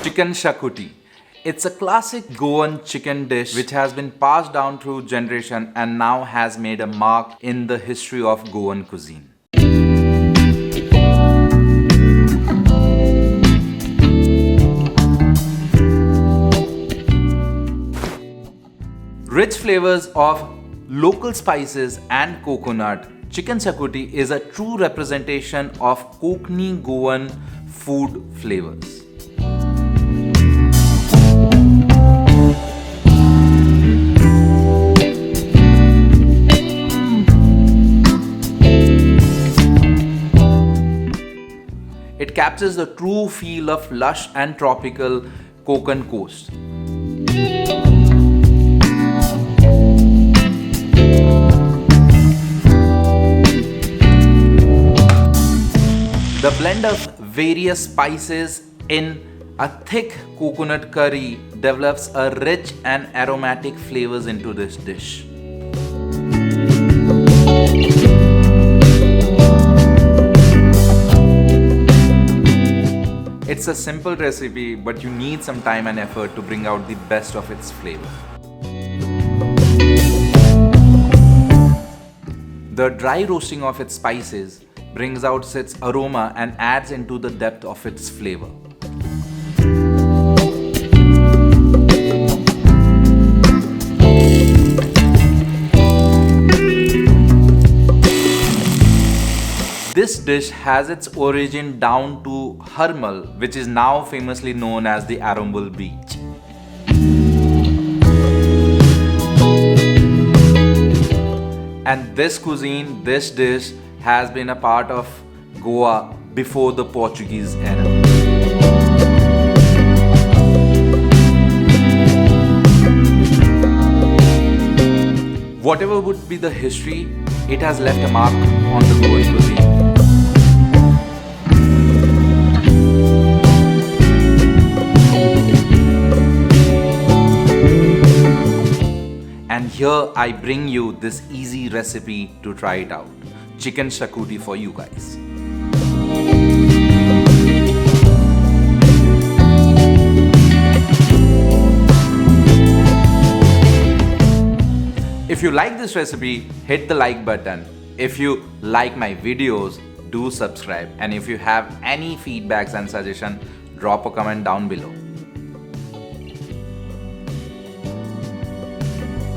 Chicken Xacuti. It's a classic Goan chicken dish which has been passed down through generation and now has made a mark in the history of Goan cuisine. Rich flavors of local spices and coconut, Chicken Xacuti is a true representation of Konkani Goan food flavors. It captures the true feel of lush and tropical Konkan coast. The blend of various spices in a thick coconut curry develops a rich and aromatic flavors into this dish. It's a simple recipe, but you need some time and effort to bring out the best of its flavor. The dry roasting of its spices brings out its aroma and adds into the depth of its flavor. This dish has its origin down to Harmal, which is now famously known as the Arambul beach. And this cuisine, this dish has been a part of Goa before the Portuguese era. Whatever would be the history, it has left a mark on the Goan cuisine. And here I bring you this easy recipe to try it out. Chicken Xacuti for you guys. If you like this recipe, hit the like button. If you like my videos, do subscribe. And if you have any feedbacks and suggestions, drop a comment down below.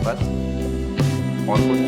बस और कुछ